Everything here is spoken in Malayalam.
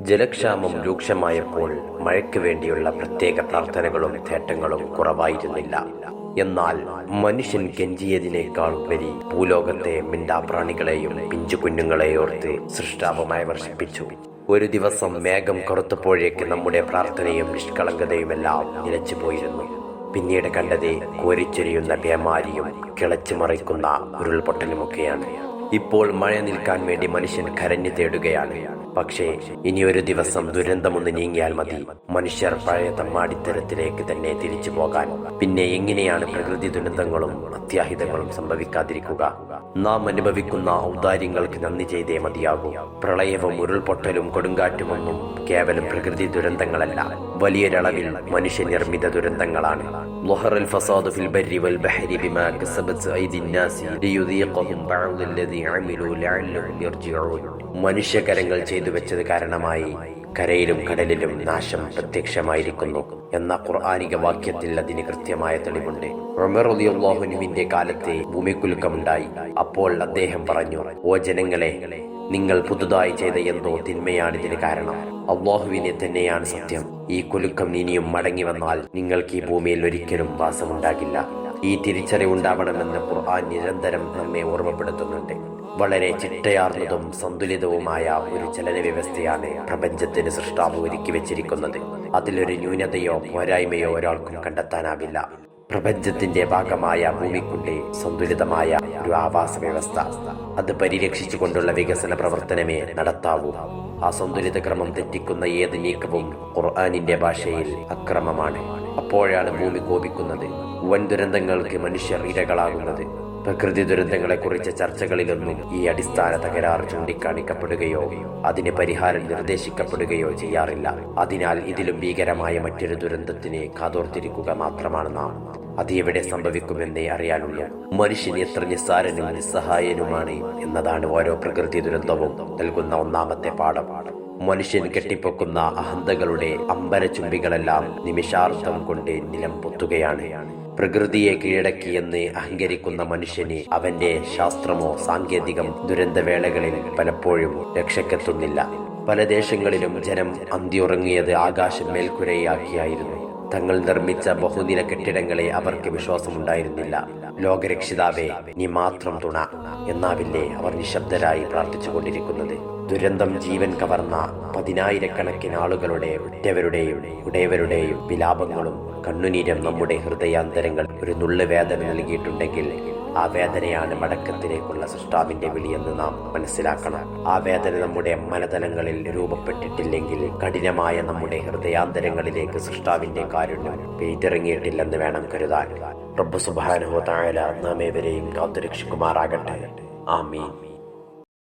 ജലക്ഷാമം രൂക്ഷമായപ്പോൾ മഴയ്ക്ക് വേണ്ടിയുള്ള പ്രത്യേക പ്രാർത്ഥനകളും തേട്ടങ്ങളും കുറവായിരുന്നില്ല. എന്നാൽ മനുഷ്യൻ കെഞ്ചിയതിനേക്കാൾ ഉപരി ഭൂലോകത്തെ മിണ്ടാപ്രാണികളെയും പിഞ്ചു കുഞ്ഞുങ്ങളെയോർത്ത് സൃഷ്ടാവുമായി വർഷിപ്പിച്ചു. ഒരു ദിവസം മേഘം കറുത്തപ്പോഴേക്ക് നമ്മുടെ പ്രാർത്ഥനയും നിഷ്കളങ്കതയുമെല്ലാം നിലച്ചു പോയിരുന്നു. പിന്നീട് കണ്ടത് കോരിച്ചൊരിയുന്ന പേമാരിയും കിളച്ചു മറിക്കുന്ന ഉരുൾപൊട്ടലുമൊക്കെയാണ്. ഇപ്പോൾ മഴ നിൽക്കാൻ വേണ്ടി മനുഷ്യൻ കരഞ്ഞു തേടുകയാണ്. പക്ഷേ ഇനിയൊരു ദിവസം ദുരന്തമൊന്ന് നീങ്ങിയാൽ മതി മനുഷ്യർ പഴയ തമ്മാടിത്തരത്തിലേക്ക് തന്നെ തിരിച്ചു പോകാൻ. പിന്നെ എങ്ങനെയാണ് പ്രകൃതി ദുരന്തങ്ങളും അത്യാഹിതങ്ങളും സംഭവിക്കാതിരിക്കുക? നാം അനുഭവിക്കുന്ന ഔദാര്യങ്ങൾക്ക് നന്ദി ചെയ്തേ മതിയാകൂ. പ്രളയവും ഉരുൾപൊട്ടലും കൊടുങ്കാറ്റുമൊന്നും കേവലം പ്രകൃതി ദുരന്തങ്ങളല്ല, വലിയൊരളവിൽ മനുഷ്യനിർമ്മിത ദുരന്തങ്ങളാണ്. ളഹറൽ ഫസാദു ഫിൽ ബർരി വൽ ബഹരി ബിമാ കസബത് ഐദിൻ നാസി ലിയുദീഖഹും ബഅദല്ലദീ അമിലൂ ലഅല്ലഹും യർജിഊൻ. മനുഷ്യകരങ്ങൾ ചെയ്തു വെച്ചത് കാരണമായി കരയിലും കടലിലും നാശം പ്രത്യക്ഷമായിരിക്കുന്നു എന്ന ഖുർആനിക വാക്യത്തിൽ അതിന് കൃത്യമായ തെളിവുണ്ട്. ഉമർ റളിയല്ലാഹു അൻഹുവിന്റെ കാലത്തെ ഭൂമികുലുക്കമുണ്ടായി. അപ്പോൾ അദ്ദേഹം പറഞ്ഞു, ഓ ജനങ്ങളെ, നിങ്ങൾ പുതുതായി ചെയ്ത എന്തോ തിന്മയാണിതിന് കാരണം. അല്ലാഹുവിനെ തന്നെയാണ് സത്യം. ഈ കുലുക്കം ഇനിയും മടങ്ങി വന്നാൽ നിങ്ങൾക്ക് ഈ ഭൂമിയിൽ ഒരിക്കലും വാസമുണ്ടാകില്ല. ഈ തിരിച്ചറിവുണ്ടാവണമെന്ന് ഖുർആൻ നിരന്തരം നമ്മെ ഓർമ്മപ്പെടുത്തുന്നുണ്ട്. വളരെ ചിട്ടയാർന്നതും സന്തുലിതവുമായ ഒരു ചലന വ്യവസ്ഥയാണ് പ്രപഞ്ചത്തിന് സൃഷ്ടാവ് ഒരുക്കി വെച്ചിരിക്കുന്നത്. അതിലൊരു ന്യൂനതയോ പോരായ്മയോ ഒരാൾക്കും കണ്ടെത്താനാവില്ല. പ്രപഞ്ചത്തിന്റെ ഭാഗമായ ഭൂമിക്കുണ്ട് സന്തുലിതമായ ഒരു ആവാസ വ്യവസ്ഥ. അത് പരിരക്ഷിച്ചുകൊണ്ടുള്ള വികസന പ്രവർത്തനമേ നടത്താവൂ. ആ സന്തുലിത ക്രമം തെറ്റിക്കുന്ന ഏത് നീക്കവും ഖുർആനിന്റെ ഭാഷയിൽ അക്രമമാണ്. അപ്പോഴാണ് ഭൂമി കോപിക്കുന്നത്, വൻ ദുരന്തങ്ങൾക്ക് മനുഷ്യർ ഇരകളാകുന്നത്. പ്രകൃതി ദുരന്തങ്ങളെക്കുറിച്ച് ചർച്ചകളിലൊന്നും ഈ അടിസ്ഥാന തകരാർ ചൂണ്ടിക്കാണിക്കപ്പെടുകയോ അതിന് പരിഹാരം നിർദ്ദേശിക്കപ്പെടുകയോ ചെയ്യാറില്ല. അതിനാൽ ഇതിലും ഭീകരമായ മറ്റൊരു ദുരന്തത്തിന് കാതോർത്തിരിക്കുക മാത്രമാണ് നാം. അത് എവിടെ സംഭവിക്കുമെന്നേ അറിയാനുള്ളൂ. മനുഷ്യൻ എത്ര നിസ്സാരനും നിസ്സഹായനുമാണ് എന്നതാണ് ഓരോ പ്രകൃതി ദുരന്തവും നൽകുന്ന ഒന്നാമത്തെ പാഠം. മനുഷ്യൻ കെട്ടിപ്പൊക്കുന്ന അഹന്തകളുടെ അമ്പരചുംബികളെല്ലാം നിമിഷാർദ്ധം കൊണ്ട് നിലം പൊത്തുകയാണ്. പ്രകൃതിയെ കീഴടക്കിയെന്ന് അഹങ്കരിക്കുന്ന മനുഷ്യന് അവന്റെ ശാസ്ത്രമോ സാങ്കേതികം ദുരന്തവേളകളിൽ പലപ്പോഴും രക്ഷക്കെത്തുന്നില്ല. പല ദേശങ്ങളിലും ജനം അന്തിയുറങ്ങിയത് ആകാശം മേൽക്കുരയാക്കിയായിരുന്നു. തങ്ങൾ നിർമ്മിച്ച ബഹുനില കെട്ടിടങ്ങളെ അവർക്ക് വിശ്വാസമുണ്ടായിരുന്നില്ല. ലോകരക്ഷിതാവേ, നീ മാത്രം തുണ എന്നാവില്ലേ അവർ നിശബ്ദരായി പ്രാർത്ഥിച്ചുകൊണ്ടിരിക്കുന്നത്. ദുരന്തം ജീവൻ കവർന്ന പതിനായിരക്കണക്കിന് ആളുകളുടെ ഉറ്റവരുടെയും ഉടയവരുടെയും വിലാപങ്ങളും കണ്ണുനീരും നമ്മുടെ ഹൃദയാന്തരങ്ങൾ ഒരു നുള്ളു വേദന നൽകിയിട്ടുണ്ടെങ്കിൽ ആ വേദനയാണ് മടക്കത്തിലേക്കുള്ള സൃഷ്ടാവിന്റെ വിളിയെന്ന് നാം മനസ്സിലാക്കണം. ആ വേദന നമ്മുടെ മനതലങ്ങളിൽ രൂപപ്പെട്ടിട്ടില്ലെങ്കിൽ കഠിനമായ നമ്മുടെ ഹൃദയാന്തരങ്ങളിലേക്ക് സൃഷ്ടാവിന്റെ കാരുണ്യം പെയ്തിറങ്ങിയിട്ടില്ലെന്ന് വേണം കരുതാൻ. റബ്ബ് സുബ്ഹാനഹു വ തആല നാം ഏവരെയും കാത്തുരക്ഷിക്കുമാറാകട്ടെ. ആമീൻ.